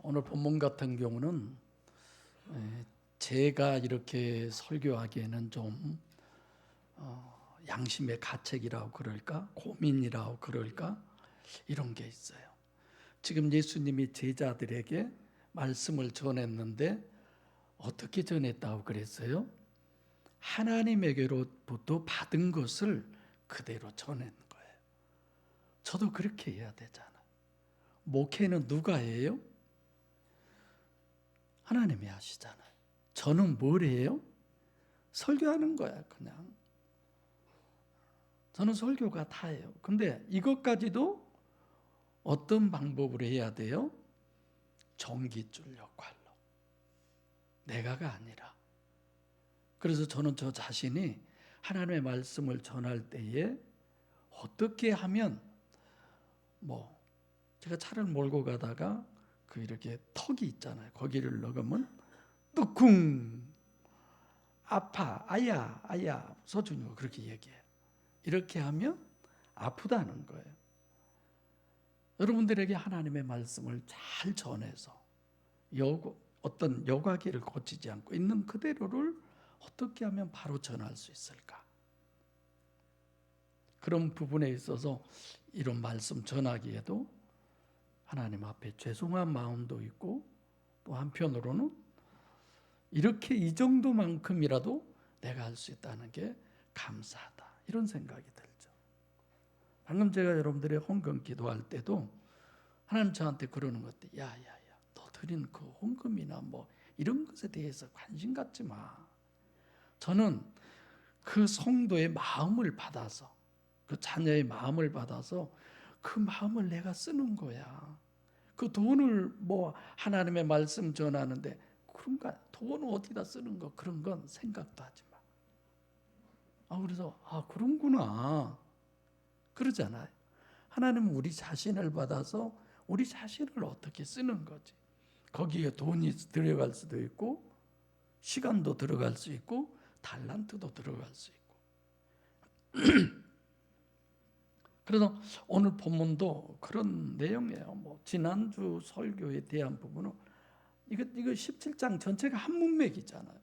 오늘 본문 같은 경우는 제가 이렇게 설교하기에는 좀 양심의 가책이라고 그럴까, 고민이라고 그럴까, 이런 게 있어요. 지금 예수님이 제자들에게 말씀을 전했는데 어떻게 전했다고 그랬어요? 하나님에게로부터 받은 것을 그대로 전하는 거예요. 저도 그렇게 해야 되잖아요. 목회는 누가 해요? 하나님이 하시잖아요. 저는 뭘 해요? 설교하는 거야, 그냥. 저는 설교가 다예요. 근데 이것까지도 어떤 방법으로 해야 돼요? 전깃줄 역할로. 내가가 아니라. 그래서 저는 저 자신이 하나님의 말씀을 전할 때에 어떻게 하면 제가 차를 몰고 가다가 그 이렇게 턱이 있잖아요. 거기를 넣으면 뚜쿵 아파 아야 서준이가 그렇게 얘기해요. 이렇게 하면 아프다는 거예요. 여러분들에게 하나님의 말씀을 잘 전해서 어떤 여과기를 거치지 않고 있는 그대로를 어떻게 하면 바로 전할 수 있을까? 그런 부분에 있어서 이런 말씀 전하기에도 하나님 앞에 죄송한 마음도 있고 또 한편으로는 이렇게 이 정도만큼이라도 내가 할 수 있다는 게 감사하다, 이런 생각이 들죠. 방금 제가 여러분들의 헌금 기도할 때도 하나님 저한테 그러는 것 같아요. 야야야, 너 드린 그 헌금이나 이런 것에 대해서 관심 갖지 마. 저는 그 성도의 마음을 받아서, 그 자녀의 마음을 받아서 그 마음을 내가 쓰는 거야. 그 돈을 하나님의 말씀 전하는데 그런가, 돈을 어디다 쓰는 거, 그런 건 생각도 하지 마. 그래서 그런구나 그러잖아요. 하나님은 우리 자신을 받아서 우리 자신을 어떻게 쓰는 거지. 거기에 돈이 들어갈 수도 있고 시간도 들어갈 수 있고 달란트도 들어갈 수 있고 그래서 오늘 본문도 그런 내용이에요. 지난주 설교에 대한 부분은 이거 17장 전체가 한 문맥이잖아요.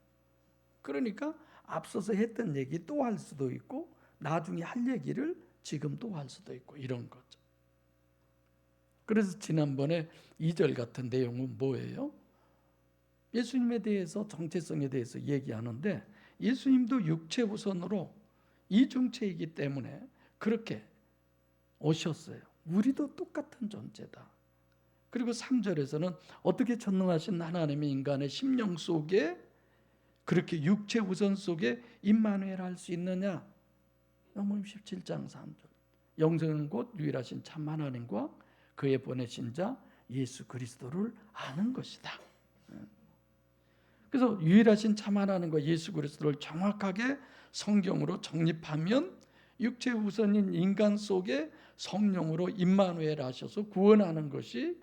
그러니까 앞서서 했던 얘기 또 할 수도 있고 나중에 할 얘기를 지금 또 할 수도 있고 이런 거죠. 그래서 지난번에 2절 같은 내용은 뭐예요? 예수님에 대해서, 정체성에 대해서 얘기하는데 예수님도 육체 우선으로 이중체이기 때문에 그렇게 오셨어요. 우리도 똑같은 존재다. 그리고 3절에서는 어떻게 전능하신 하나님이 인간의 심령 속에 그렇게 육체 우선 속에 임마누엘 할 수 있느냐? 요한복음 17장 3절. 영생은 곧 유일하신 참 하나님과 그의 보내신 자 예수 그리스도를 아는 것이다. 그래서 유일하신 참 하나님과 예수 그리스도를 정확하게 성경으로 정립하면 육체 우선인 인간 속에 성령으로 임마누엘 하셔서 구원하는 것이,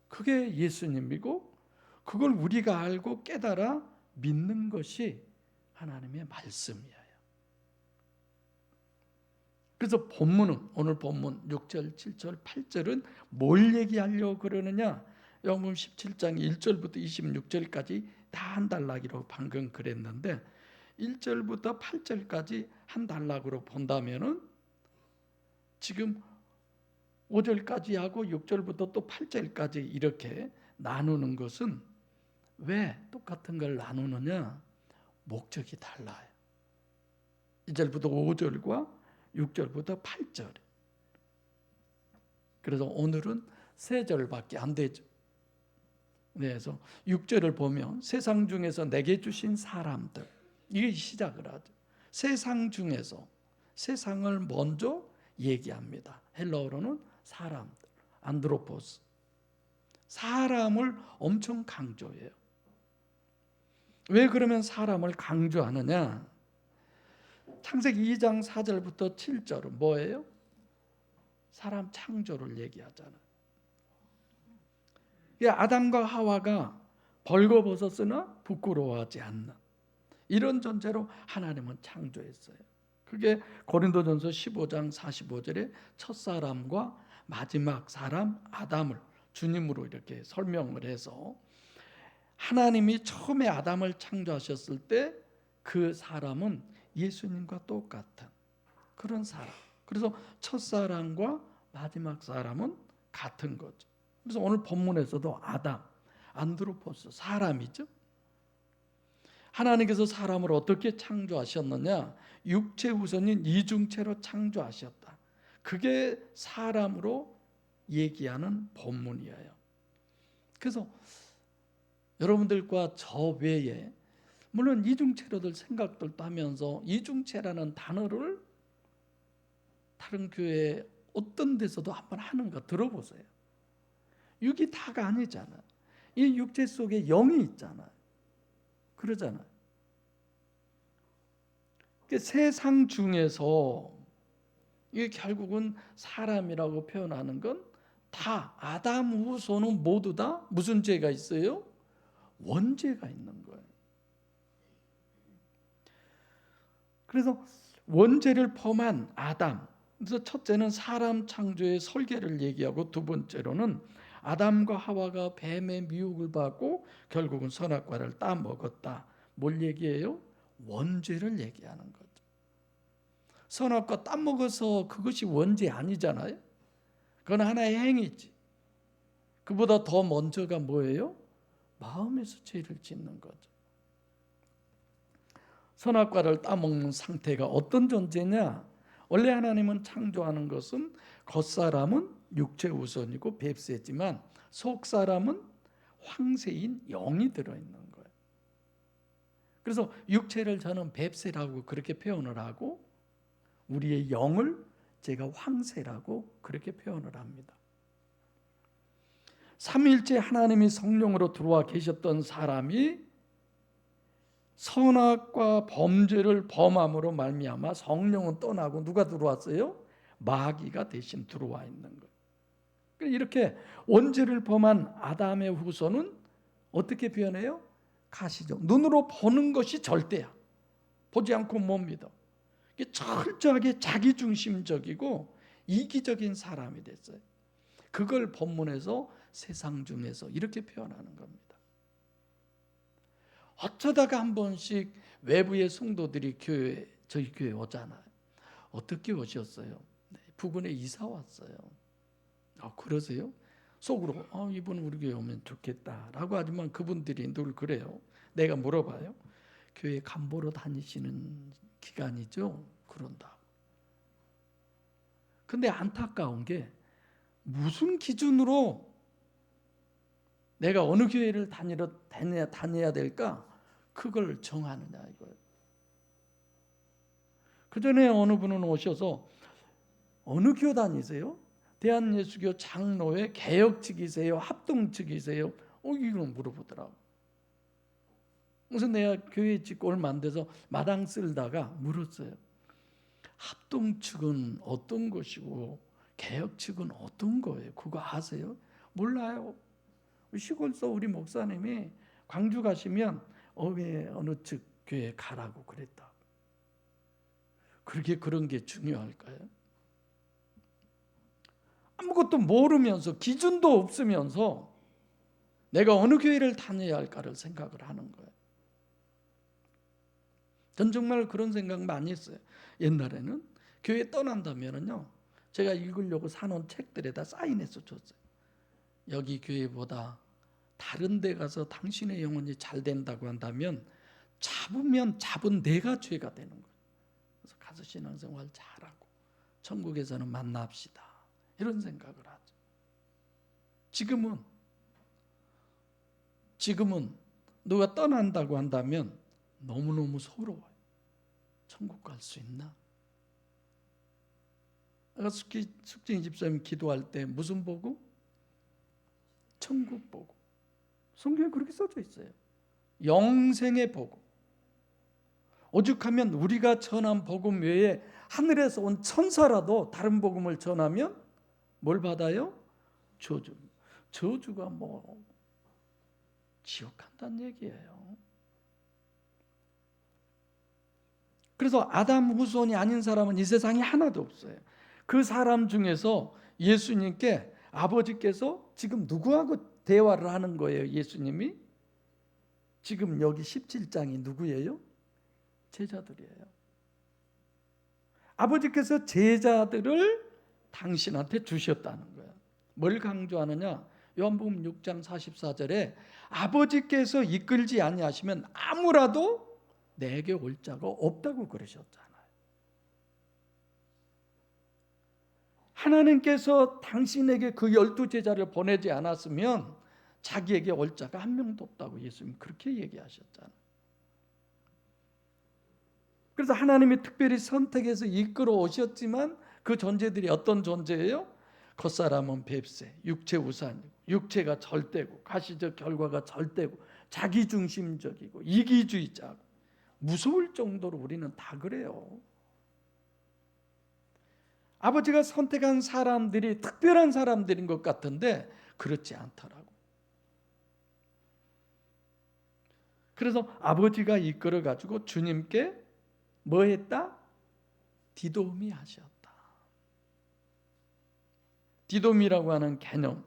그게 예수님이고 그걸 우리가 알고 깨달아 믿는 것이 하나님의 말씀이에요. 그래서 본문은, 오늘 본문 6절, 7절, 8절은 뭘 얘기하려고 그러느냐? 요한복음 17장 1절부터 26절까지 다 한 단락이라고 방금 그랬는데 1절부터 8절까지 한 단락으로 본다면은 지금 5절까지 하고 6절부터 또 8절까지 이렇게 나누는 것은 왜 똑같은 걸 나누느냐? 목적이 달라요. 2절부터 5절과 6절부터 8절. 그래서 오늘은 3절밖에 안 되죠. 그래서 6절을 보면 세상 중에서 내게 주신 사람들, 이게 시작을 하죠. 세상 중에서, 세상을 먼저 얘기합니다. 헬라어로는 사람들, 안드로포스. 사람을 엄청 강조해요. 왜 그러면 사람을 강조하느냐? 창세기 2장 4절부터 7절은 뭐예요? 사람 창조를 얘기하잖아요. 아담과 하와가 벌거벗었으나 부끄러워하지 않는 이런 존재로 하나님은 창조했어요. 그게 고린도전서 15장 45절에 첫사람과 마지막 사람 아담을 주님으로 이렇게 설명을 해서 하나님이 처음에 아담을 창조하셨을 때 그 사람은 예수님과 똑같은 그런 사람. 그래서 첫사람과 마지막 사람은 같은 거죠. 그래서 오늘 본문에서도 아담, 안드로포스, 사람이죠. 하나님께서 사람을 어떻게 창조하셨느냐? 육체 우선인 이중체로 창조하셨다. 그게 사람으로 얘기하는 본문이에요. 그래서 여러분들과 저 외에 물론 이중체로들 생각들도 하면서 이중체라는 단어를 다른 교회 어떤 데서도 한번 하는 거 들어보세요. 육이 다가 아니잖아요. 이 육체 속에 영이 있잖아요. 그러잖아요. 세상 중에서 이게 결국은 사람이라고 표현하는 건 다 아담 후손은 모두 다 무슨 죄가 있어요? 원죄가 있는 거예요. 그래서 원죄를 범한 아담. 그래서 첫째는 사람 창조의 설계를 얘기하고 두 번째로는 아담과 하와가 뱀의 미혹을 받고 결국은 선악과를 따먹었다. 뭘 얘기해요? 원죄를 얘기하는 거죠. 선악과 따먹어서 그것이 원죄 아니잖아요. 그건 하나의 행위지. 그보다 더 먼저가 뭐예요? 마음에서 죄를 짓는 거죠. 선악과를 따먹는 상태가 어떤 존재냐? 원래 하나님은 창조하는 것은 겉사람은 육체 우선이고 뱁새지만 속사람은 황새인 영이 들어있는 거예요. 그래서 육체를 저는 뱁새라고 그렇게 표현을 하고 우리의 영을 제가 황새라고 그렇게 표현을 합니다. 삼위일체 하나님이 성령으로 들어와 계셨던 사람이 선악과 범죄를 범함으로 말미암아 성령은 떠나고 누가 들어왔어요? 마귀가 대신 들어와 있는 거예요. 이렇게 원죄를 범한 아담의 후손은 어떻게 표현해요? 가시적. 눈으로 보는 것이 절대야. 보지 않고 못 믿어. 철저하게 자기중심적이고 이기적인 사람이 됐어요. 그걸 본문에서 세상 중에서 이렇게 표현하는 겁니다. 어쩌다가 한 번씩 외부의 성도들이 저희 교회 오잖아요. 어떻게 오셨어요? 네, 부근에 이사 왔어요. 그러세요? 속으로 이분 우리 교회 오면 좋겠다라고 하지만 그분들이 늘 그래요. 내가 물어봐요. 교회 간보러 다니시는 기간이죠? 그런다. 근데 안타까운 게 무슨 기준으로 내가 어느 교회를 다녀야 될까? 그걸 정하느냐 이거예요. 그 전에 어느 분은 오셔서 어느 교회 다니세요? 대한예수교 장로회 개혁 측이세요? 합동 측이세요? 이걸 물어보더라고. 그래서 내가 교회 짓고 얼마 안 돼서 마당 쓸다가 물었어요. 합동 측은 어떤 것이고 개혁 측은 어떤 거예요? 그거 아세요? 몰라요. 시골서 우리 목사님이 광주 가시면 어느 측 교회 가라고 그랬다. 그렇게 그런 게 중요할까요? 아무것도 모르면서 기준도 없으면서 내가 어느 교회를 다녀야 할까를 생각을 하는 거예요. 전 정말 그런 생각 많이 했어요. 옛날에는 교회 떠난다면요, 제가 읽으려고 사놓은 책들에다 사인해서 줬어요. 여기 교회보다 다른 데 가서 당신의 영혼이 잘 된다고 한다면 잡은 내가 죄가 되는 거예요. 그래서 가서 신앙생활 잘하고 천국에서는 만납시다. 이런 생각을 하죠. 지금은 누가 떠난다고 한다면 너무너무 서러워요. 천국 갈 수 있나? 내가 숙쟁이 집사님 기도할 때 무슨 보고? 천국 보고. 성경에 그렇게 써져 있어요. 영생의 복음. 오죽하면 우리가 전한 복음 외에 하늘에서 온 천사라도 다른 복음을 전하면 뭘 받아요? 저주. 저주가 지옥 간다는 얘기예요. 그래서 아담 후손이 아닌 사람은 이 세상에 하나도 없어요. 그 사람 중에서 예수님께 아버지께서 지금 누구하고 대화를 하는 거예요? 예수님이 지금 여기 17장이 누구예요? 제자들이에요. 아버지께서 제자들을 당신한테 주셨다는 거예요. 뭘 강조하느냐? 요한복음 6장 44절에 아버지께서 이끌지 아니하시면 아무라도 내게 올 자가 없다고 그러셨잖아요. 하나님께서 당신에게 그 12제자를 보내지 않았으면 자기에게 올 자가 한 명도 없다고 예수님 그렇게 얘기하셨잖아요. 그래서 하나님이 특별히 선택해서 이끌어 오셨지만 그 존재들이 어떤 존재예요? 겉사람은 뱁새, 육체 우산이고 육체가 절대고 가시적 결과가 절대고 자기중심적이고 이기주의자고 무서울 정도로 우리는 다 그래요. 아버지가 선택한 사람들이 특별한 사람들인 것 같은데 그렇지 않더라고. 그래서 아버지가 이끌어 가지고 주님께 뭐 했다? 디도미 하셨다. 디도미라고 하는 개념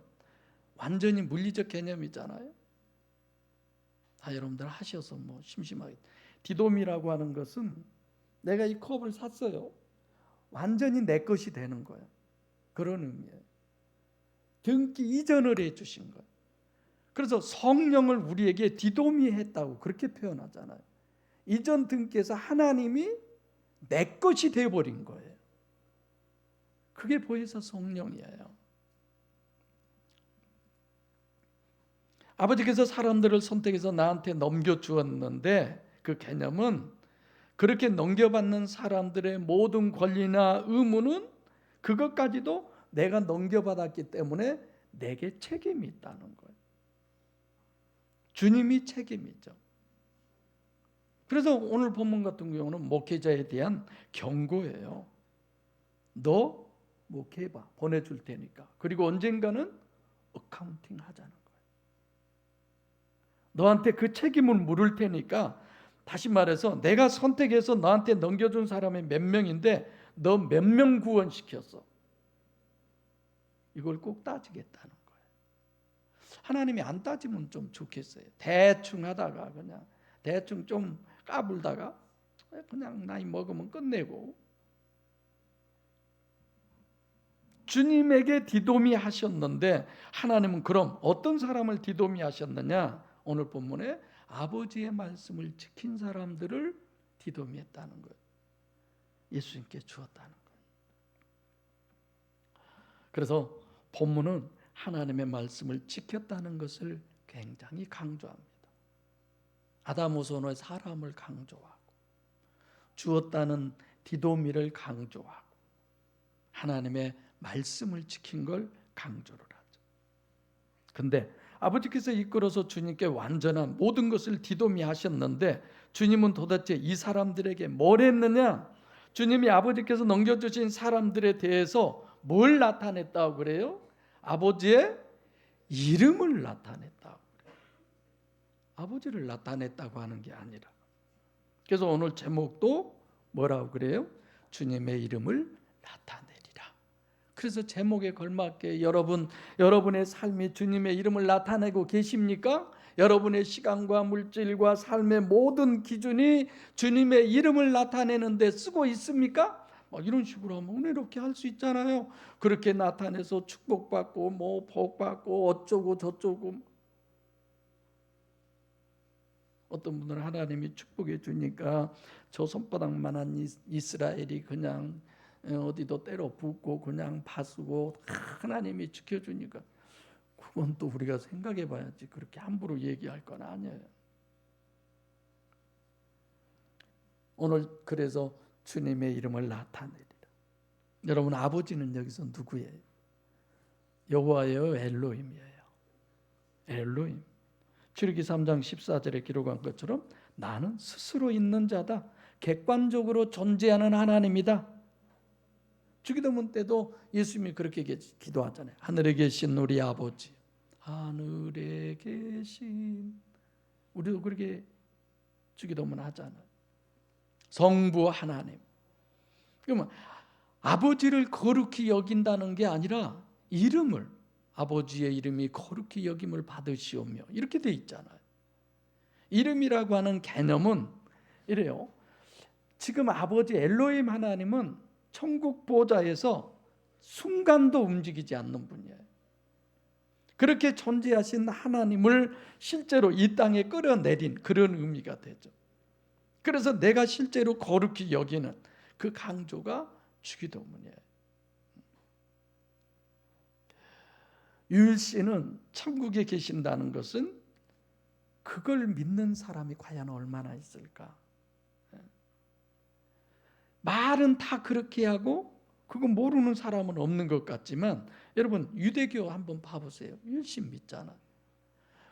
완전히 물리적 개념이잖아요. 여러분들 하셔서 뭐 심심하게. 디도미라고 하는 것은 내가 이 컵을 샀어요. 완전히 내 것이 되는 거예요. 그런 의미예요. 등기 이전을 해주신 거예요. 그래서 성령을 우리에게 디도미했다고 그렇게 표현하잖아요. 이전 등기에서 하나님이 내 것이 되어버린 거예요. 그게 보혜사 성령이에요. 아버지께서 사람들을 선택해서 나한테 넘겨주었는데 그 개념은 그렇게 넘겨받는 사람들의 모든 권리나 의무는 그것까지도 내가 넘겨받았기 때문에 내게 책임이 있다는 거예요. 주님이 책임이죠. 그래서 오늘 본문 같은 경우는 목회자에 대한 경고예요. 너 목회해봐. 보내줄 테니까. 그리고 언젠가는 어카운팅 하자는 거예요. 너한테 그 책임을 물을 테니까 다시 말해서 내가 선택해서 너한테 넘겨준 사람이 몇 명인데 너 몇 명 구원시켰어. 이걸 꼭 따지겠다는 거예요. 하나님이 안 따지면 좀 좋겠어요. 대충 하다가 그냥 대충 좀 까불다가 그냥 나이 먹으면 끝내고 주님에게 디도미 하셨는데 하나님은 그럼 어떤 사람을 디도미 하셨느냐? 오늘 본문에 아버지의 말씀을 지킨 사람들을 디도미했다는 거예요. 예수님께 주었다는 거예요. 그래서 본문은 하나님의 말씀을 지켰다는 것을 굉장히 강조합니다. 아담 후손의 사람을 강조하고 주었다는 디도미를 강조하고 하나님의 말씀을 지킨 걸 강조를 하죠. 근데 아버지께서 이끌어서 주님께 완전한 모든 것을 디도미 하셨는데 주님은 도대체 이 사람들에게 뭘 했느냐? 주님이 아버지께서 넘겨주신 사람들에 대해서 뭘 나타냈다고 그래요? 아버지의 이름을 나타냈다고 그래요. 아버지를 나타냈다고 하는 게 아니라. 그래서 오늘 제목도 뭐라고 그래요? 주님의 이름을 나타내리라. 그래서 제목에 걸맞게 여러분의 삶이 주님의 이름을 나타내고 계십니까? 여러분의 시간과 물질과 삶의 모든 기준이 주님의 이름을 나타내는 데 쓰고 있습니까? 이런 식으로 하면 은혜롭게 할 수 있잖아요. 그렇게 나타내서 축복받고 뭐 복받고 어쩌고 저쩌고. 어떤 분들은 하나님이 축복해 주니까 저 손바닥만한 이스라엘이 그냥 어디도 때려 붓고 그냥 파수고 하나님이 지켜주니까 그건 또 우리가 생각해 봐야지. 그렇게 함부로 얘기할 건 아니에요. 오늘 그래서 주님의 이름을 나타내리라. 여러분 아버지는 여기서 누구예요? 여호와예요? 엘로힘이에요? 엘로힘. 출애굽기 3장 14절에 기록한 것처럼 나는 스스로 있는 자다. 객관적으로 존재하는 하나님이다. 주기도문 때도 예수님이 그렇게 기도하잖아요. 하늘에 계신 우리 아버지. 하늘에 계신. 우리도 그렇게 주기도문 하잖아요. 성부 하나님. 그러면 아버지를 거룩히 여긴다는 게 아니라 이름을 아버지의 이름이 거룩히 여김을 받으시오며 이렇게 돼 있잖아요. 이름이라고 하는 개념은 이래요. 지금 아버지 엘로힘 하나님은 천국 보좌에서 순간도 움직이지 않는 분이에요. 그렇게 존재하신 하나님을 실제로 이 땅에 끌어내린 그런 의미가 되죠. 그래서 내가 실제로 거룩히 여기는 그 강조가 주기도문이에요. 유일 씨는 천국에 계신다는 것은 그걸 믿는 사람이 과연 얼마나 있을까? 말은 다 그렇게 하고 그거 모르는 사람은 없는 것 같지만 여러분 유대교 한번 봐보세요. 유일 씨 믿잖아.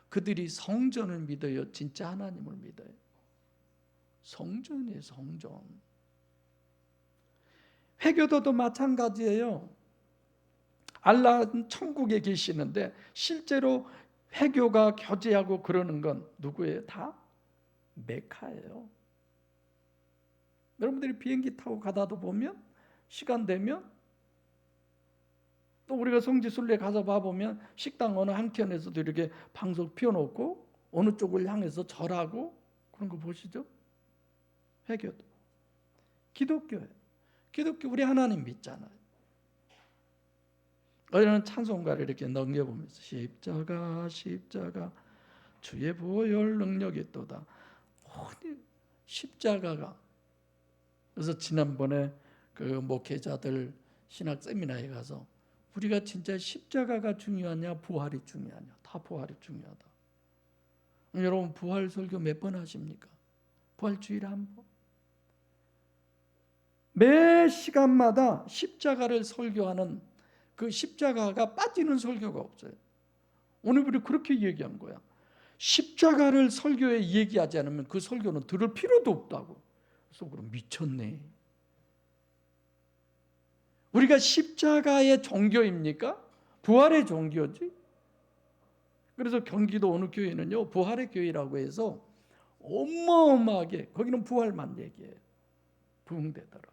그들이 성전을 믿어요? 진짜 하나님을 믿어요? 성전이에요, 성전. 회교도도 마찬가지예요. 알라는 천국에 계시는데 실제로 회교가 교제하고 그러는 건 누구예요? 다 메카예요. 여러분들이 비행기 타고 가다도 보면 시간 되면 또 우리가 성지순례 가서 봐보면 식당 어느 한켠에서도 이렇게 방석 피워놓고 어느 쪽을 향해서 절하고 그런 거 보시죠? 회교도. 기독교예요. 기독교 우리 하나님 믿잖아요. 어제는 찬송가를 이렇게 넘겨보면서 십자가 십자가 주의 보혈 능력이 있도다. 십자가가 그래서 지난번에 그 목회자들 신학 세미나에 가서 우리가 진짜 십자가가 중요하냐 부활이 중요하냐? 다 부활이 중요하다. 여러분 부활 설교 몇 번 하십니까? 부활 주일에 한 번? 매 시간마다 십자가를 설교하는 그 십자가가 빠지는 설교가 없어요. 오늘 우리 그렇게 얘기한 거야. 십자가를 설교에 얘기하지 않으면 그 설교는 들을 필요도 없다고. 속으로 미쳤네. 우리가 십자가의 종교입니까? 부활의 종교지. 그래서 경기도 어느 교회는요 부활의 교회라고 해서 어마어마하게 거기는 부활만 얘기해요. 부흥되더라.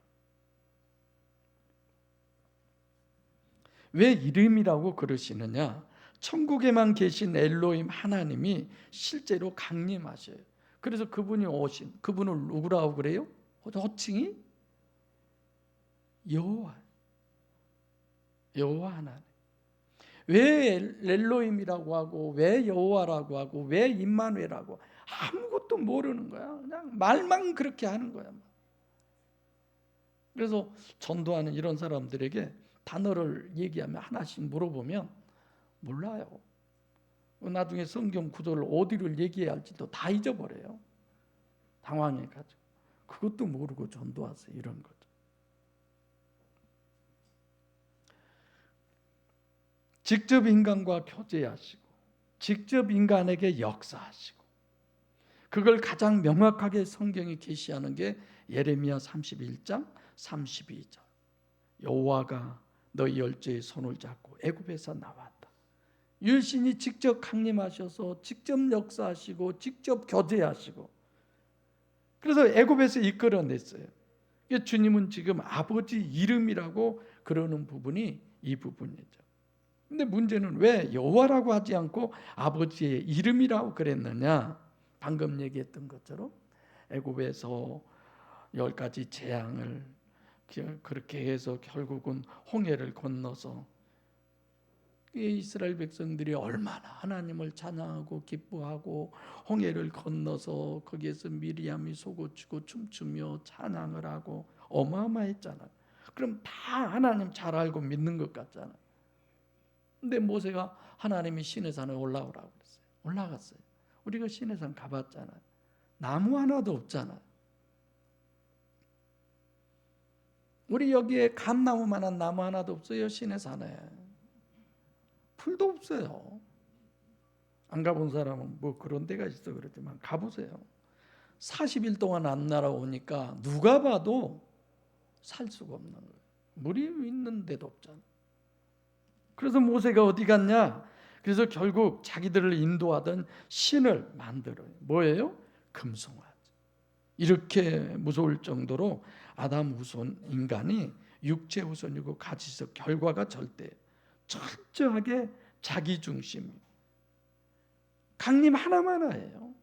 왜 이름이라고 그러시느냐? 천국에만 계신 엘로힘 하나님이 실제로 강림하셔요. 그래서 그분이 오신 그분을 누구라고 그래요? 호칭이 여호와 하나님. 왜 엘로힘이라고 하고 왜 여호와라고 하고 왜 임마누엘이라고 아무것도 모르는 거야. 그냥 말만 그렇게 하는 거야. 그래서 전도하는 이런 사람들에게 단어를 얘기하면 하나씩 물어보면 몰라요. 나중에 성경 구절을 어디를 얘기해야 할지도 다 잊어버려요. 당황해가지고 그것도 모르고 전도하세요. 이런 거죠. 직접 인간과 교제하시고 직접 인간에게 역사하시고 그걸 가장 명확하게 성경이 계시하는 게 예레미야 31장 32절. 여호와가 너희 열조의 손을 잡고 애굽에서 나왔다. 율신이 직접 강림하셔서 직접 역사하시고 직접 교제하시고 그래서 애굽에서 이끌어냈어요. 주님은 지금 아버지 이름이라고 그러는 부분이 이 부분이죠. 근데 문제는 왜 여호와라고 하지 않고 아버지의 이름이라고 그랬느냐? 방금 얘기했던 것처럼 애굽에서 10가지 재앙을 그렇게 해서 결국은 홍해를 건너서 이스라엘 백성들이 얼마나 하나님을 찬양하고 기뻐하고 홍해를 건너서 거기에서 미리암이 솟구치고 춤추며 찬양을 하고 어마어마했잖아요. 그럼 다 하나님 잘 알고 믿는 것 같잖아요. 근데 모세가 하나님이 시내산에 올라오라고 그랬어요. 올라갔어요. 우리가 시내산 가봤잖아요. 나무 하나도 없잖아요. 우리 여기에 감나무만한 나무 하나도 없어요. 시내산에. 풀도 없어요. 안 가본 사람은 뭐 그런 데가 있어 그렇지만 가보세요. 40일 동안 안 날아오니까 누가 봐도 살 수가 없는 거예요. 물이 있는 데도 없잖아요. 그래서 모세가 어디 갔냐? 그래서 결국 자기들을 인도하던 신을 만들어요. 뭐예요? 금송아지. 이렇게 무서울 정도로 아담 후손 인간이 육체 후손이고 가지적 결과가 절대 철저하게 자기중심, 강림 하나만이에요.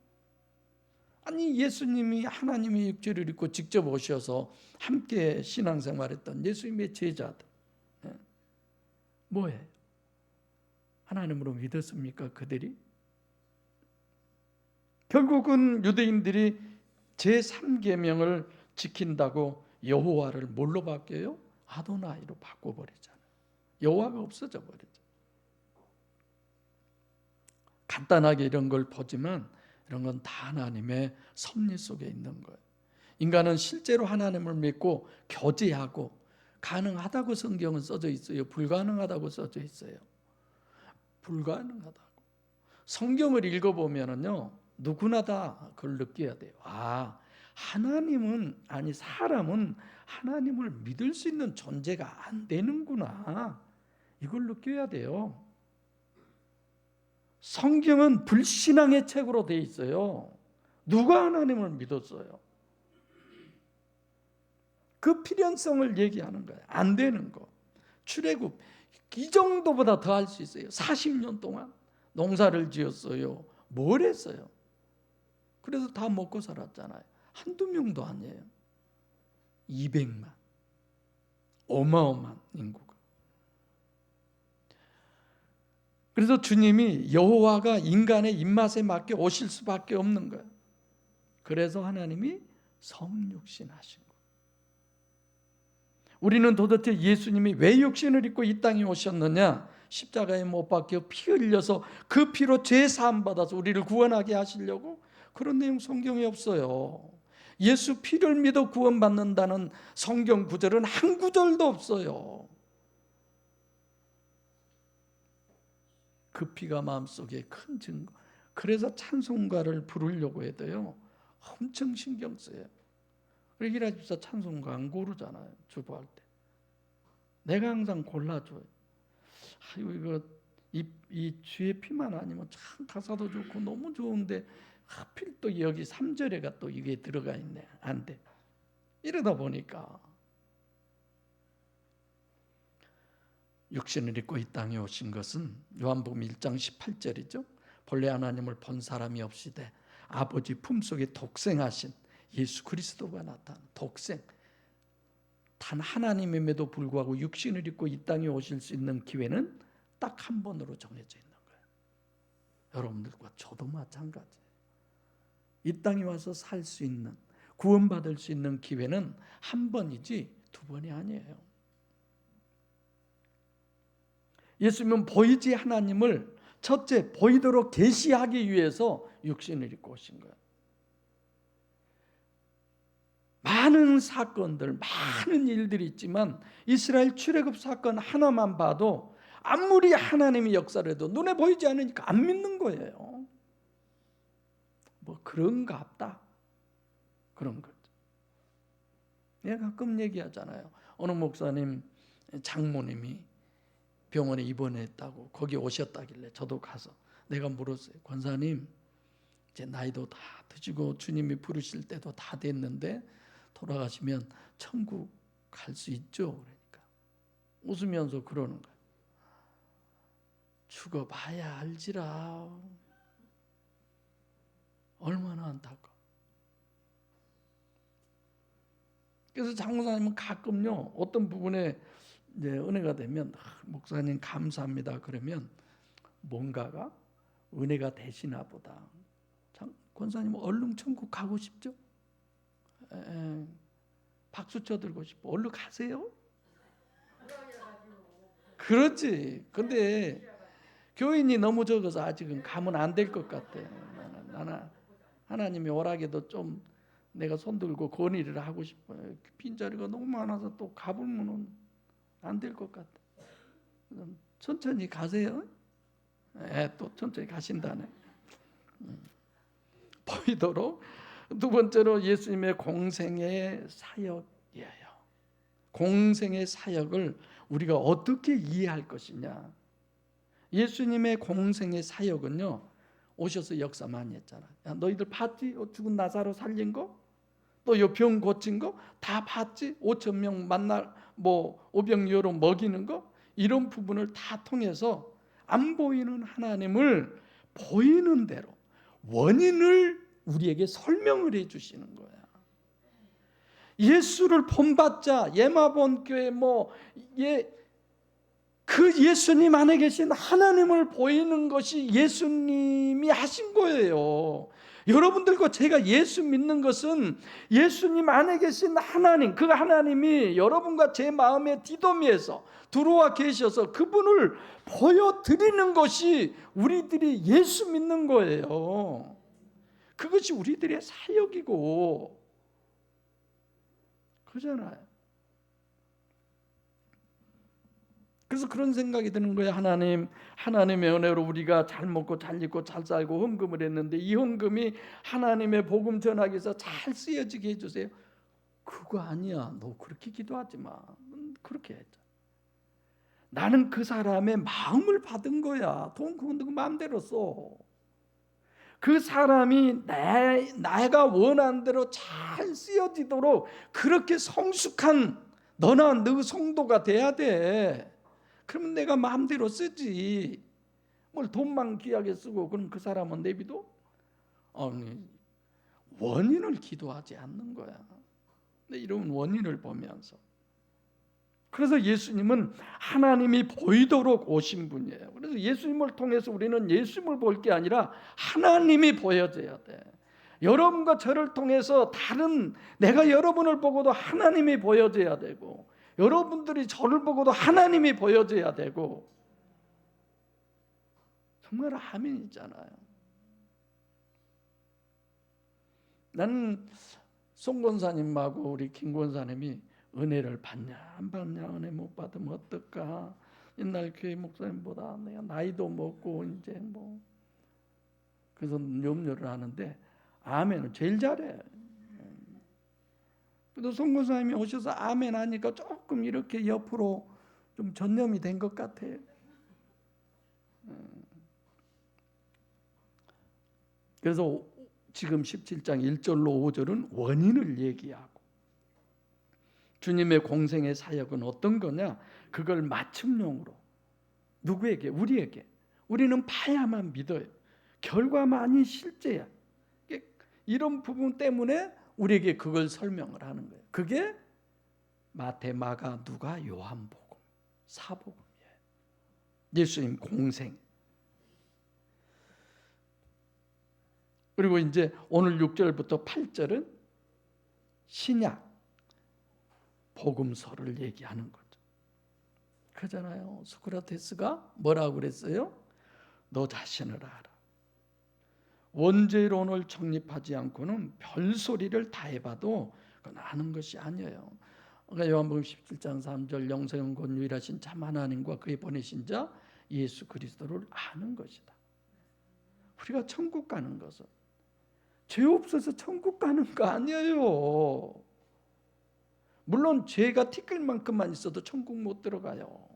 아니 예수님이 하나님의 육체를 입고 직접 오셔서 함께 신앙생활했던 예수님의 제자들 뭐예요? 하나님으로 믿었습니까? 그들이? 결국은 유대인들이 제3계명을 지킨다고 여호와를 뭘로 바뀌어요? 아도나이로 바꿔버리잖아요. 여호와가 없어져 버리죠. 간단하게 이런 걸 보지만 이런 건 다 하나님의 섭리 속에 있는 거예요. 인간은 실제로 하나님을 믿고 교제하고 가능하다고 성경은 써져 있어요? 불가능하다고 써져 있어요? 불가능하다고. 성경을 읽어보면은요, 누구나 다 그걸 느껴야 돼요. 아, 하나님은, 아니 사람은 하나님을 믿을 수 있는 존재가 안 되는구나. 이걸 느껴야 돼요. 성경은 불신앙의 책으로 돼 있어요. 누가 하나님을 믿었어요? 그 필연성을 얘기하는 거예요. 안 되는 거. 출애굽 이 정도보다 더 할 수 있어요. 40년 동안 농사를 지었어요. 뭘 했어요? 그래서 다 먹고 살았잖아요. 한두 명도 아니에요. 200만. 어마어마한 인구가. 그래서 주님이 여호와가 인간의 입맛에 맞게 오실 수밖에 없는 거예요. 그래서 하나님이 성육신 하신 거예요. 우리는 도대체 예수님이 왜 육신을 입고 이 땅에 오셨느냐? 십자가에 못 박혀 피 흘려서 그 피로 죄 사함 받아서 우리를 구원하게 하시려고? 그런 내용 성경에 없어요. 예수 피를 믿어 구원받는다는 성경 구절은 한 구절도 없어요. 그 피가 마음속에 큰 증거. 그래서 찬송가를 부르려고 해도요, 엄청 신경 써요. 그러기라 집사 찬송가 안 고르잖아요. 주보할 때. 내가 항상 골라줘요. 아이고 이거 이 주의 피만 아니면 참 가사도 좋고 너무 좋은데 하필 또 여기 3절에가 또 이게 들어가 있네. 안 돼. 이러다 보니까 육신을 입고 이 땅에 오신 것은 요한복음 1장 18절이죠. 본래 하나님을 본 사람이 없이되 아버지 품속에 독생하신 예수 그리스도가 나타난 독생. 단 하나님임에도 불구하고 육신을 입고 이 땅에 오실 수 있는 기회는 딱 한 번으로 정해져 있는 거예요. 여러분들과 저도 마찬가지예요. 이 땅에 와서 살 수 있는, 구원받을 수 있는 기회는 한 번이지 두 번이 아니에요. 예수님은 보이지 하나님을 첫째 보이도록 계시하기 위해서 육신을 입고 오신 거예요. 많은 사건들, 많은 일들이 있지만 이스라엘 출애굽 사건 하나만 봐도 아무리 하나님이 역사를 해도 눈에 보이지 않으니까 안 믿는 거예요. 뭐 그런가 없다. 그런 거죠. 내가 가끔 얘기하잖아요. 어느 목사님 장모님이 병원에 입원했다고 거기 오셨다길래 저도 가서 내가 물었어요. 권사님 이제 나이도 다 드시고 주님이 부르실 때도 다 됐는데 돌아가시면 천국 갈 수 있죠? 그러니까 웃으면서 그러는 거예요. 죽어봐야 알지라. 얼마나 안타까워. 그래서 장모사님은 가끔요 어떤 부분에 이제 은혜가 되면 목사님 감사합니다 그러면 뭔가가 은혜가 되시나 보다. 권사님 얼른 천국 가고 싶죠? 박수 쳐들고 싶어. 얼른 가세요. 그렇지. 근데 교인이 너무 적어서 아직은 가면 안 될 것 같아. 나는 하나님이 오라게도 좀 내가 손들고 건의를 하고 싶어요. 빈자리가 너무 많아서 또 가보면 안 될 것 같아. 천천히 가세요. 또 천천히 가신다네. 보이도록. 두 번째로 예수님의 공생의 사역이에요. 공생의 사역을 우리가 어떻게 이해할 것이냐. 예수님의 공생의 사역은요, 오셔서 역사 많이 했잖아. 야, 너희들 봤지? 죽은 나사로 살린 거? 또 요 병 고친 거? 다 봤지? 5천 명 만날 오병이어로 먹이는 거? 이런 부분을 다 통해서 안 보이는 하나님을 보이는 대로 원인을 우리에게 설명을 해 주시는 거야. 예수를 본받자 예마본교회 그 예수님 안에 계신 하나님을 보이는 것이 예수님이 하신 거예요. 여러분들과 제가 예수 믿는 것은 예수님 안에 계신 하나님, 그 하나님이 여러분과 제 마음의 디도미에서 들어와 계셔서 그분을 보여드리는 것이 우리들이 예수 믿는 거예요. 그것이 우리들의 사역이고 그러잖아요. 그래서 그런 생각이 드는 거예요. 하나님의 은혜로 우리가 잘 먹고 잘 입고 잘 살고 헌금을 했는데 이 헌금이 하나님의 복음 전하기 위해서 잘 쓰여지게 해주세요. 그거 아니야. 너 그렇게 기도하지 마. 그렇게 했죠. 나는 그 사람의 마음을 받은 거야. 돈 그건 너 마음대로 써. 그 사람이 내가 원하는 대로 잘 쓰여지도록 그렇게 성숙한 너나 너 성도가 돼야 돼. 그러면 내가 마음대로 쓰지. 뭘 돈만 귀하게 쓰고 그럼 그 사람은 내비도 원인을 기도하지 않는 거야. 이런 원인을 보면서. 그래서 예수님은 하나님이 보이도록 오신 분이에요. 그래서 예수님을 통해서 우리는 예수님을 볼 게 아니라 하나님이 보여져야 돼. 여러분과 저를 통해서 내가 여러분을 보고도 하나님이 보여져야 되고 여러분들이 저를 보고도 하나님이 보여져야 되고 정말 아멘이잖아요. 나는 송 권사님하고 우리 김 권사님이 은혜를 받냐 안 받냐 은혜 못 받으면 어떨까 옛날 교회 목사님보다 내가 나이도 먹고 이제 그래서 염려를 하는데 아멘은 제일 잘해. 그래도 송 권사님이 오셔서 아멘 하니까 조금 이렇게 옆으로 좀 전념이 된 것 같아요. 그래서 지금 17장 1절로 5절은 원인을 얘기하고 주님의 공생의 사역은 어떤 거냐? 그걸 맞춤용으로 누구에게? 우리에게. 우리는 봐야만 믿어요. 결과만이 실제야. 이런 부분 때문에 우리에게 그걸 설명을 하는 거예요. 그게 마태, 마가, 누가, 요한복음, 사복음이에요. 예수님 공생. 그리고 이제 오늘 6절부터 8절은 신약 복음서를 얘기하는 거죠. 그러잖아요. 소크라테스가 뭐라고 그랬어요? 너 자신을 알아. 원죄론을 정립하지 않고는 별소리를 다 해봐도 그건 아는 것이 아니에요. 그러니까 요한복음 17장 3절 영생은 유일하신 참 하나님과 그의 보내신 자 예수 그리스도를 아는 것이다. 우리가 천국 가는 것은 죄 없어서 천국 가는 거 아니에요. 물론 죄가 티끌 만큼만 있어도 천국 못 들어가요.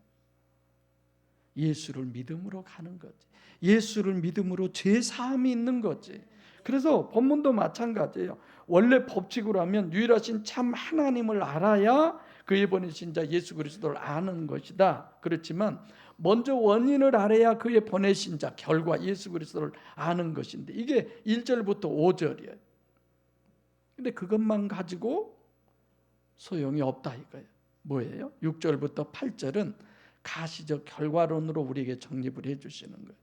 예수를 믿음으로 가는 거지. 예수를 믿음으로 죄 사함이 있는 거지. 그래서 본문도 마찬가지예요. 원래 법칙으로 하면 유일하신 참 하나님을 알아야 그의 보내신 자 예수 그리스도를 아는 것이다. 그렇지만 먼저 원인을 알아야 그의 보내신 자 결과 예수 그리스도를 아는 것인데 이게 1절부터 5절이에요. 근데 그것만 가지고 소용이 없다 이거예요. 뭐예요? 6절부터 8절은 가시적 결과론으로 우리에게 정립을 해주시는 거예요.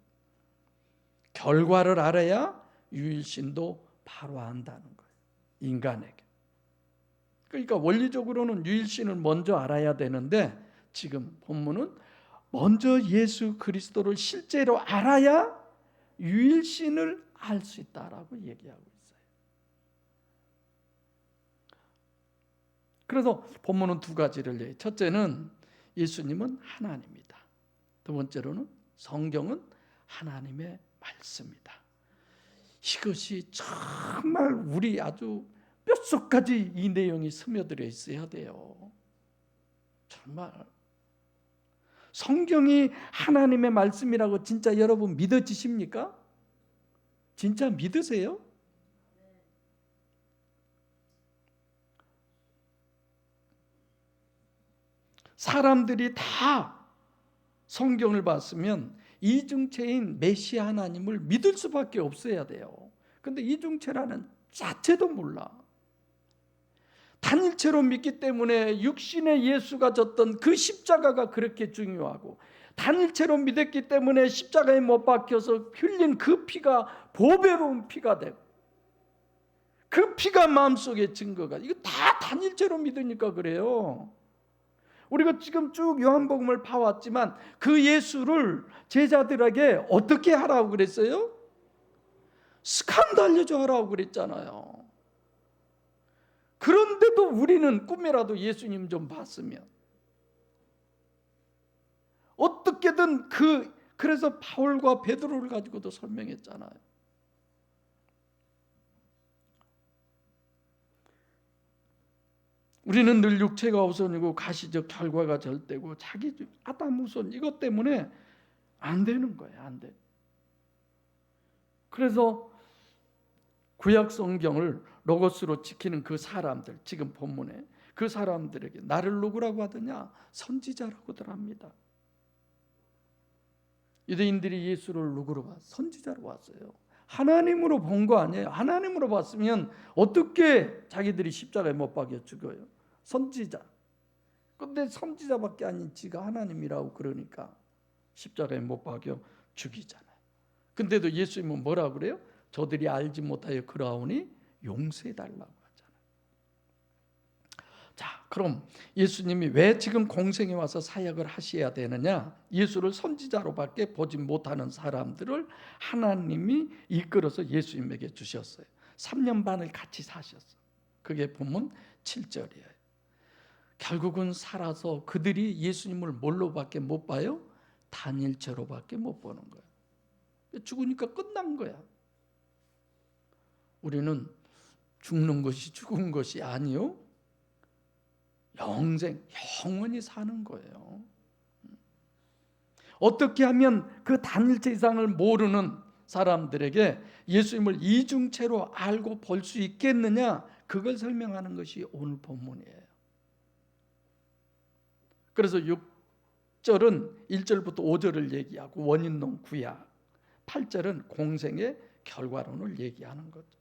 결과를 알아야 유일신도 바로 안다는 거예요. 인간에게. 그러니까 원리적으로는 유일신을 먼저 알아야 되는데 지금 본문은 먼저 예수 그리스도를 실제로 알아야 유일신을 알 수 있다라고 얘기하고 있어요. 그래서 본문은 두 가지를 얘기해요. 첫째는 예수님은 하나님이다. 두 번째로는 성경은 하나님의 말씀이다. 이것이 정말 우리 아주 뼛속까지 이 내용이 스며들어 있어야 돼요. 정말 성경이 하나님의 말씀이라고 진짜 여러분 믿어지십니까? 진짜 믿으세요? 사람들이 다 성경을 봤으면 이중체인 메시아 하나님을 믿을 수밖에 없어야 돼요. 근데 이중체라는 자체도 몰라. 단일체로 믿기 때문에 육신의 예수가 졌던 그 십자가가 그렇게 중요하고, 단일체로 믿었기 때문에 십자가에 못 박혀서 흘린 그 피가 보배로운 피가 되고, 그 피가 마음속에 증거가, 이거 다 단일체로 믿으니까 그래요. 우리가 지금 쭉 요한복음을 봐왔지만 그 예수를 제자들에게 어떻게 하라고 그랬어요? 스칸달려져 하라고 그랬잖아요. 그런데도 우리는 꿈이라도 예수님 좀 봤으면 어떻게든 그래서 바울과 베드로를 가지고도 설명했잖아요. 우리는 늘 육체가 우선이고 가시적 결과가 절대고 자기 아담 우선, 이것 때문에 안 되는 거예요. 안 돼. 그래서 구약 성경을 로고스로 지키는 그 사람들, 지금 본문에 그 사람들에게 나를 누구라고 하더냐? 선지자라고들 합니다. 유대인들이 예수를 누구로 봤어요? 선지자로 봤어요. 하나님으로 본 거 아니에요. 하나님으로 봤으면 어떻게 자기들이 십자가에 못 박여 죽어요? 선지자. 근데 선지자밖에 아닌 지가 하나님이라고 그러니까 십자가에 못 박여 죽이잖아요. 근데도 예수님은 뭐라고 그래요? 저들이 알지 못하여 그러하오니 용서해달라고 하잖아요. 자, 그럼 예수님이 왜 지금 공생에 와서 사역을 하셔야 되느냐? 예수를 선지자로밖에 보지 못하는 사람들을 하나님이 이끌어서 예수님에게 주셨어요. 3년 반을 같이 사셨어요. 그게 본문 7절이에요. 결국은 살아서 그들이 예수님을 뭘로밖에 못 봐요? 단일체로밖에 못 보는 거예요. 죽으니까 끝난 거야. 우리는 죽는 것이 죽은 것이 아니요, 영생, 영원히 사는 거예요. 어떻게 하면 그 단일체 이상을 모르는 사람들에게 예수님을 이중체로 알고 볼 수 있겠느냐? 그걸 설명하는 것이 오늘 본문이에요. 그래서 6절은 1절부터 5절을 얘기하고 원인론 구약, 8절은 공생의 결과론을 얘기하는 거죠.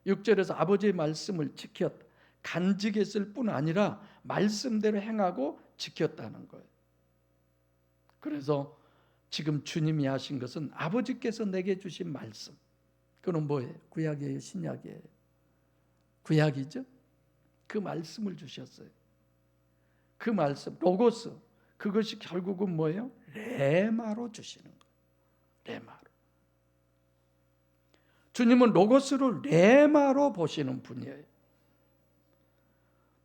6절에서 아버지의 말씀을 지켰다, 간직했을 뿐 아니라 말씀대로 행하고 지켰다는 거예요. 그래서 지금 주님이 하신 것은 아버지께서 내게 주신 말씀, 그건 뭐예요? 구약이에요? 신약이에요? 구약이죠? 그 말씀을 주셨어요. 그 말씀, 로고스, 그것이 결국은 뭐예요? 레마로 주시는 거예요. 레마로. 주님은 로고스를 레마로 보시는 분이에요.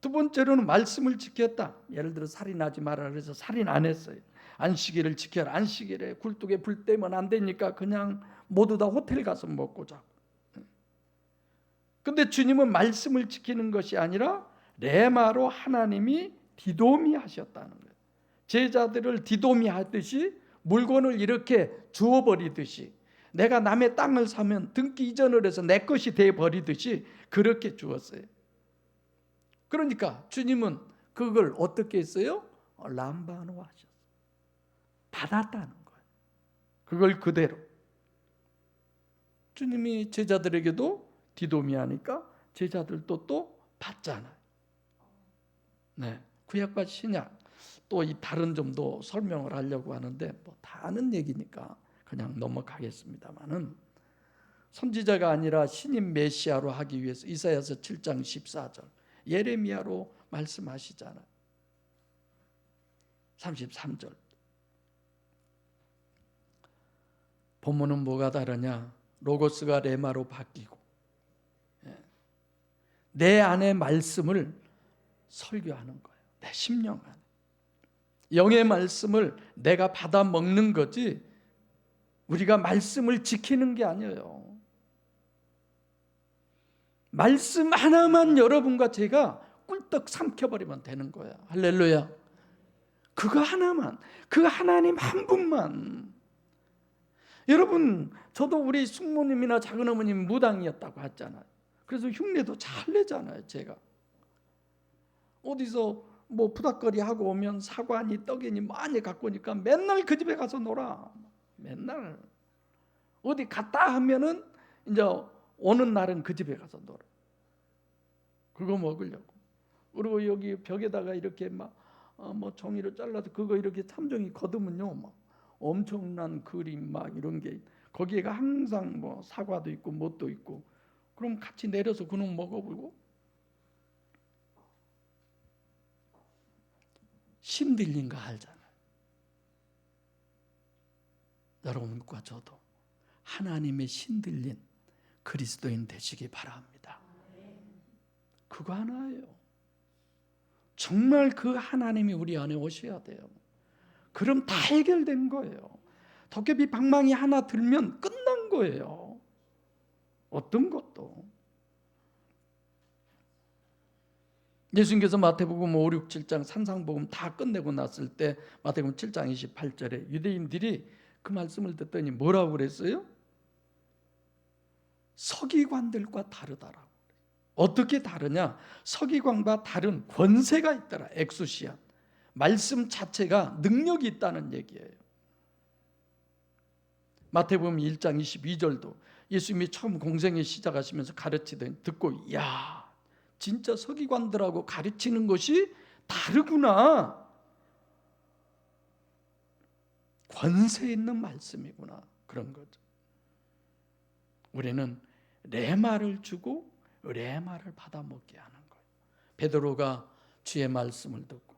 두 번째로는 말씀을 지켰다. 예를 들어 살인하지 마라 그래서 살인 안 했어요. 안식일을 지켜라. 안식일에 굴뚝에 불 떼면 안 되니까 그냥 모두 다 호텔 가서 먹고 자고. 근데 주님은 말씀을 지키는 것이 아니라 레마로 하나님이 디도미 하셨다는 거예요. 제자들을 디도미 하듯이 물건을 이렇게 주워버리듯이, 내가 남의 땅을 사면 등기 이전을 해서 내 것이 돼버리듯이 그렇게 주었어요. 그러니까 주님은 그걸 어떻게 했어요? 람바노 하셨어요. 받았다는 거예요. 그걸 그대로. 주님이 제자들에게도 디도미 하니까 제자들도 또 받잖아요. 네, 구약과 신약 또 이 다른 점도 설명을 하려고 하는데 뭐 다 아는 얘기니까 그냥 넘어가겠습니다만은, 선지자가 아니라 신임 메시아로 하기 위해서 이사야서 7장 14절 예레미야로 말씀하시잖아요. 33절 본문은 뭐가 다르냐? 로고스가 레마로 바뀌고 내 안에 말씀을 설교하는 거예요. 내 심령 안에 영의 말씀을 내가 받아 먹는 거지 우리가 말씀을 지키는 게 아니에요. 말씀 하나만 여러분과 제가 꿀떡 삼켜버리면 되는 거야. 할렐루야. 그거 하나만, 그 하나님 한 분만. 여러분, 저도 우리 숙모님이나 작은어머님 무당이었다고 했잖아요. 그래서 흉내도 잘 내잖아요. 제가 어디서 뭐 부닥거리 하고 오면 사과니 떡이니 많이 갖고 오니까 맨날 그 집에 가서 놀아. 맨날 어디 갔다 하면은 이제 오는 날은 그 집에 가서 놀아. 그거 먹으려고. 그리고 여기 벽에다가 이렇게 막 뭐 종이로 잘라서 그거 이렇게 참종이 거두면요, 막 엄청난 그림 막 이런 게 거기에가 항상 뭐 사과도 있고 뭣도 있고. 그럼 같이 내려서 그놈 먹어보고. 신들린 거 알잖아요. 여러분과 저도 하나님의 신들린 그리스도인 되시기 바랍니다. 그거 하나예요. 정말 그 하나님이 우리 안에 오셔야 돼요. 그럼 다 해결된 거예요. 도깨비 방망이 하나 들면 끝난 거예요. 어떤 것도. 예수님께서 마태복음 5, 6, 7장 산상복음 다 끝내고 났을 때 마태복음 7장 28절에 유대인들이 그 말씀을 듣더니 뭐라고 그랬어요? 서기관들과 다르다라고. 어떻게 다르냐? 서기관과 다른 권세가 있더라. 엑수시아. 말씀 자체가 능력이 있다는 얘기예요. 마태복음 1장 22절도 예수님이 처음 공생애 시작하시면서 가르치더니 듣고 야, 진짜 서기관들하고 가르치는 것이 다르구나. 권세 있는 말씀이구나. 그런 거죠. 우리는 레마를 주고 레마를 받아먹게 하는 거예요. 베드로가 주의 말씀을 듣고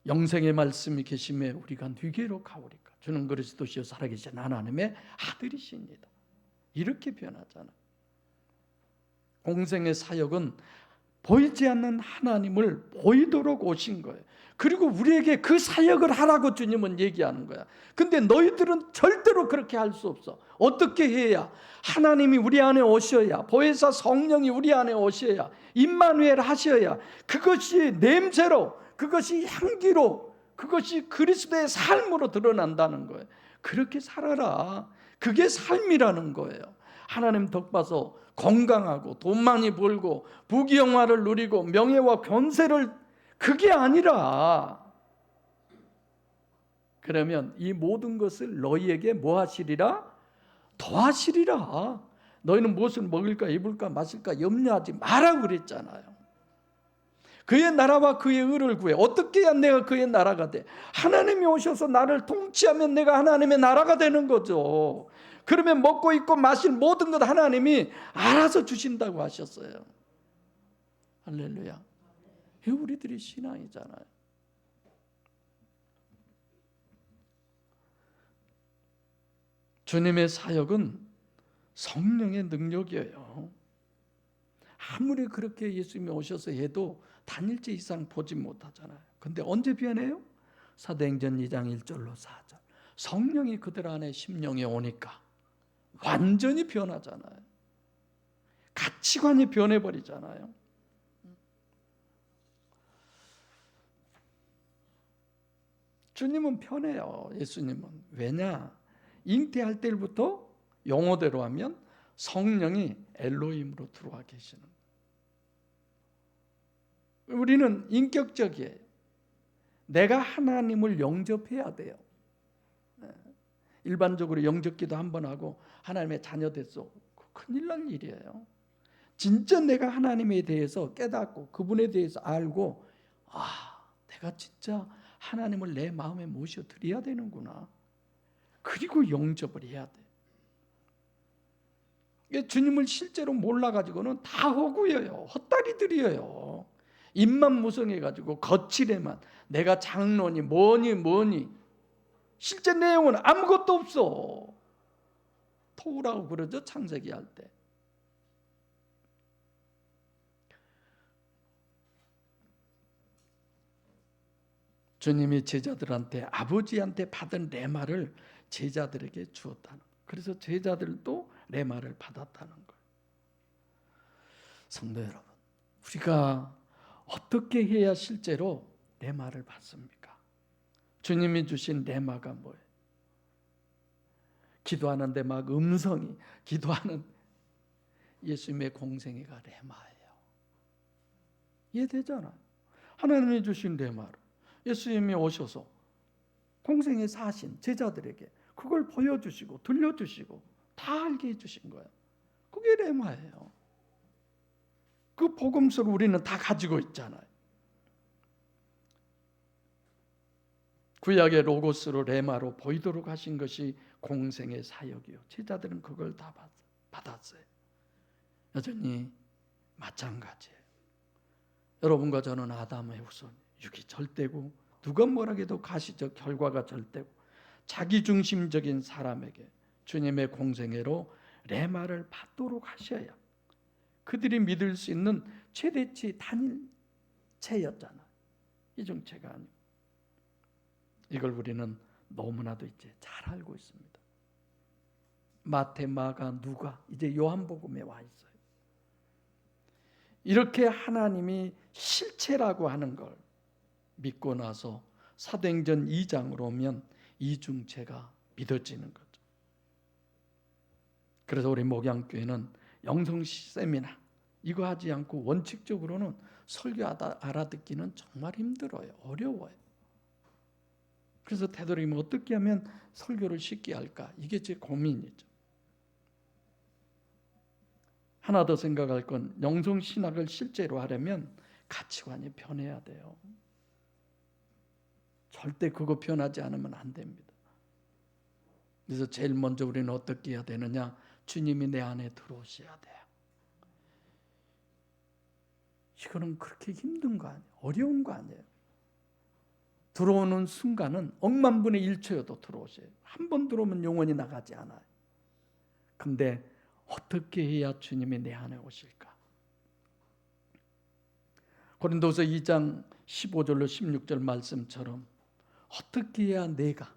영생의 말씀이 계심에 우리가 누게로 가오리까. 주는 그리스도시요 살아계신 하나님의 아들이십니다. 이렇게 변하잖아요. 공생의 사역은 보이지 않는 하나님을 보이도록 오신 거예요. 그리고 우리에게 그 사역을 하라고 주님은 얘기하는 거야. 근데 너희들은 절대로 그렇게 할 수 없어. 어떻게 해야? 하나님이 우리 안에 오셔야, 보혜사 성령이 우리 안에 오셔야, 임마누엘 하셔야, 그것이 냄새로, 그것이 향기로, 그것이 그리스도의 삶으로 드러난다는 거예요. 그렇게 살아라. 그게 삶이라는 거예요. 하나님 덕 봐서 건강하고 돈 많이 벌고 부귀영화를 누리고 명예와 권세를, 그게 아니라, 그러면 이 모든 것을 너희에게 뭐 하시리라? 더하시리라. 너희는 무엇을 먹을까 입을까 마실까 염려하지 마라 그랬잖아요. 그의 나라와 그의 의를 구해. 어떻게 해야 내가 그의 나라가 돼? 하나님이 오셔서 나를 통치하면 내가 하나님의 나라가 되는 거죠. 그러면 먹고 입고 마실 모든 것 하나님이 알아서 주신다고 하셨어요. 할렐루야. 이게 우리들의 신앙이잖아요. 주님의 사역은 성령의 능력이에요. 아무리 그렇게 예수님이 오셔서 해도 단일째 이상 보지 못하잖아요. 근데 언제 변해요? 사도행전 2장 1절로 4절. 성령이 그들 안에 심령에 오니까 완전히 변하잖아요. 가치관이 변해버리잖아요. 주님은 편해요. 예수님은. 왜냐? 잉태할 때부터 영어대로 하면 성령이 엘로힘으로 들어와 계시는 거예요. 우리는 인격적이에요. 내가 하나님을 영접해야 돼요. 일반적으로 영접기도 한번 하고 하나님의 자녀 됐어. 큰일 날 일이에요. 진짜 내가 하나님에 대해서 깨닫고 그분에 대해서 알고, 내가 진짜 하나님을 내 마음에 모셔드려야 되는구나. 그리고 영접을 해야 돼. 주님을 실제로 몰라가지고는 다 허구예요. 헛다리들이에요. 입만 무성해가지고 거칠에만 내가 장로니 뭐니 실제 내용은 아무것도 없어. 토우라고 그러죠, 창세기 할 때. 주님이 제자들한테, 아버지한테 받은 레마를 제자들에게 주었다는 거예요. 그래서 제자들도 레마를 받았다는 거예요. 성도 여러분, 우리가 어떻게 해야 실제로 레마를 받습니까? 주님이 주신 레마가 뭐예요? 기도하는데 막 음성이, 기도하는 예수님의 공생애가 레마예요. 이해되잖아요. 하나님이 주신 레마를 예수님이 오셔서 공생에 사신 제자들에게 그걸 보여주시고 들려주시고 다 알게 해주신 거예요. 그게 레마예요. 그 복음서를 우리는 다 가지고 있잖아요. 구약의 로고스로 레마로 보이도록 하신 것이 공생의 사역이요. 제자들은 그걸 다 받았어요. 여전히 마찬가지예요. 여러분과 저는 아담의 후손, 육이 절대고 누가 뭐라 해도 가시적 결과가 절대고 자기중심적인 사람에게 주님의 공생애로 레마를 받도록 하셔야 그들이 믿을 수 있는 최대치 단일체였잖아요. 이중체가 아니고. 이걸 우리는 너무나도 이제 잘 알고 있습니다. 마태, 마가, 누가 이제 요한복음에 와 있어요. 이렇게 하나님이 실체라고 하는 걸 믿고 나서 사도행전 2장으로 오면 이중체가 믿어지는 거죠. 그래서 우리 목양교회는 영성시 세미나 이거 하지 않고 원칙적으로는 설교 알아듣기는 정말 힘들어요. 어려워요. 그래서 되도록이면 어떻게 하면 설교를 쉽게 할까? 이게 제 고민이죠. 하나 더 생각할 건 영성신학을 실제로 하려면 가치관이 변해야 돼요. 절대 그거 변하지 않으면 안 됩니다. 그래서 제일 먼저 우리는 어떻게 해야 되느냐? 주님이 내 안에 들어오셔야 돼요. 이거는 그렇게 힘든 거 아니에요. 어려운 거 아니에요. 들어오는 순간은 억만분의 1초여도 들어오셔요. 한 번 들어오면 영원히 나가지 않아요. 근데 어떻게 해야 주님이 내 안에 오실까? 고린도서 2장 15절로 16절 말씀처럼 어떻게 해야 내가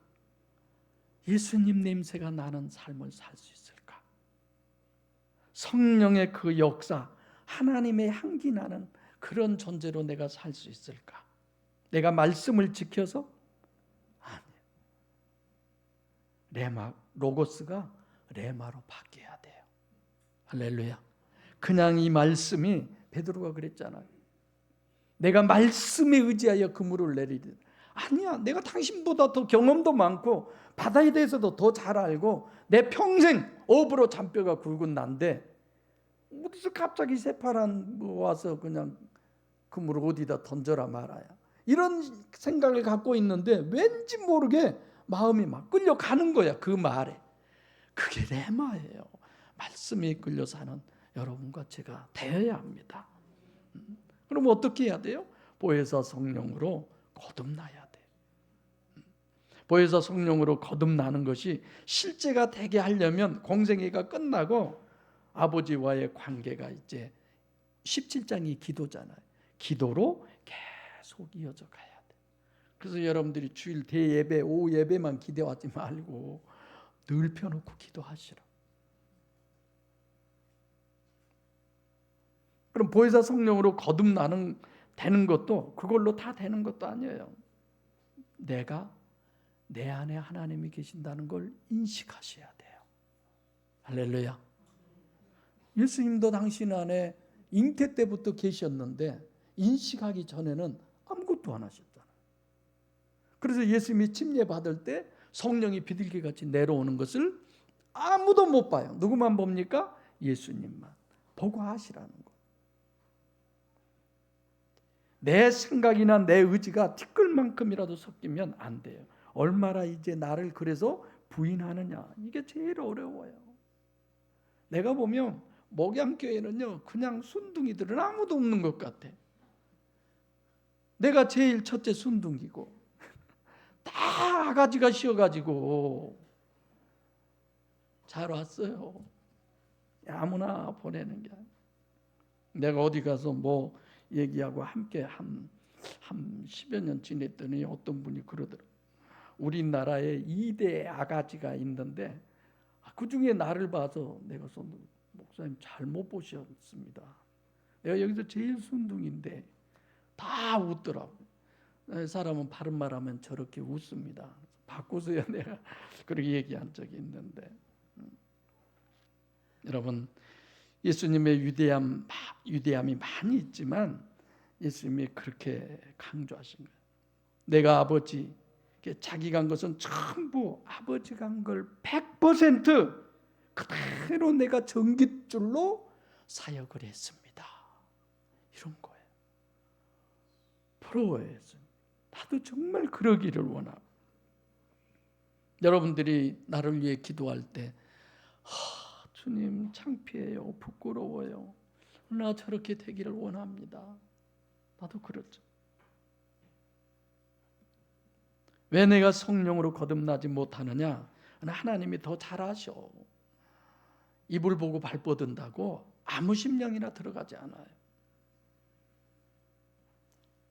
예수님 냄새가 나는 삶을 살 수 있을까? 성령의 그 역사, 하나님의 향기 나는 그런 존재로 내가 살 수 있을까? 내가 말씀을 지켜서? 아니에요. 레마, 로고스가 레마로 바뀌어야 돼요. 할렐루야. 그냥 이 말씀이 베드로가 그랬잖아요. 내가 말씀에 의지하여 그물을 내리듯. 아니야. 내가 당신보다 더 경험도 많고 바다에 대해서도 더 잘 알고 내 평생 업으로 잔뼈가 굵은 난데 어디서 갑자기 새파란 와서 그냥 그물을 어디다 던져라 말아야. 이런 생각을 갖고 있는데 왠지 모르게 마음이 막 끌려가는 거야. 그 말에. 그게 레마예요. 말씀에 끌려 사는 여러분과 제가 되어야 합니다. 그럼 어떻게 해야 돼요? 보혜사 성령으로 거듭나야 돼요. 보혜사 성령으로 거듭나는 것이 실제가 되게 하려면 공생애가 끝나고 아버지와의 관계가 이제 17장이 기도잖아요. 기도로 계속 이어져 가야 돼요. 그래서 여러분들이 주일 대예배, 오후 예배만 기대하지 말고 늘 펴놓고 기도하시라. 그럼 보혜사 성령으로 거듭나는 되는 것도 그걸로 다 되는 것도 아니에요. 내가 내 안에 하나님이 계신다는 걸 인식하셔야 돼요. 할렐루야. 예수님도 당신 안에 잉태 때부터 계셨는데 인식하기 전에는 아무것도 안 하셨잖아요. 그래서 예수님이 침례 받을 때 성령이 비둘기같이 내려오는 것을 아무도 못 봐요. 누구만 봅니까? 예수님만. 보고 하시라는 거. 내 생각이나 내 의지가 티끌만큼이라도 섞이면 안 돼요. 얼마나 이제 나를 그래서 부인하느냐. 이게 제일 어려워요. 내가 보면 목양교회는요, 그냥 순둥이들은 아무도 없는 것 같아. 내가 제일 첫째 순둥이고 다 아가지가 쉬어가지고 잘 왔어요. 아무나 보내는 게 아니야. 내가 어디 가서 뭐 얘기하고 함께 한 10여 년 지냈더니 어떤 분이 그러더라고요. 우리나라에 2대 아가지가 있는데 그 중에 나를 봐서 내가 목사님 잘못 보셨습니다. 내가 여기서 제일 순둥인데 다 웃더라고요. 사람은 바른 말하면 저렇게 웃습니다. 바꾸세요. 내가 그렇게 얘기한 적이 있는데 여러분 예수님의 위대함이 많이 있지만 예수님이 그렇게 강조하신 거예요. 내가 아버지 자기가 한 것은 전부 아버지가 한 걸 100% 그대로 내가 전깃줄로 사역을 했습니다. 이런 거예요. 부러워요. 나도 정말 그러기를 원합니다. 여러분들이 나를 위해 기도할 때 주님 창피해요, 부끄러워요, 나 저렇게 되기를 원합니다. 나도 그렇죠. 왜 내가 성령으로 거듭나지 못하느냐? 하나님이 더 잘 아셔. 이불 보고 발 뻗은다고 아무 심령이나 들어가지 않아요.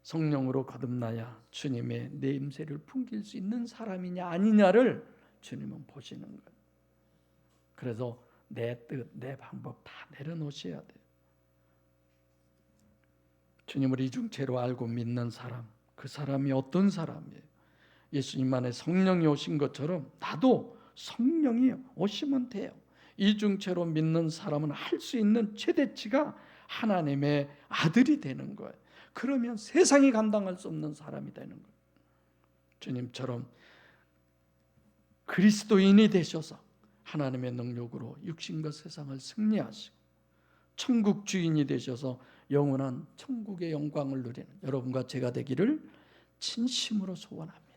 성령으로 거듭나야 주님의 냄새를 풍길 수 있는 사람이냐 아니냐를 주님은 보시는 거예요. 그래서 내 뜻, 내 방법 다 내려놓으셔야 돼요. 주님을 이중체로 알고 믿는 사람, 그 사람이 어떤 사람이에요? 예수님 안에 성령이 오신 것처럼 나도 성령이 오시면 돼요. 이중체로 믿는 사람은 할 수 있는 최대치가 하나님의 아들이 되는 거예요. 그러면 세상이 감당할 수 없는 사람이 되는 거예요. 주님처럼 그리스도인이 되셔서 하나님의 능력으로 육신과 세상을 승리하시고 천국 주인이 되셔서 영원한 천국의 영광을 누리는 여러분과 제가 되기를 진심으로 소원합니다.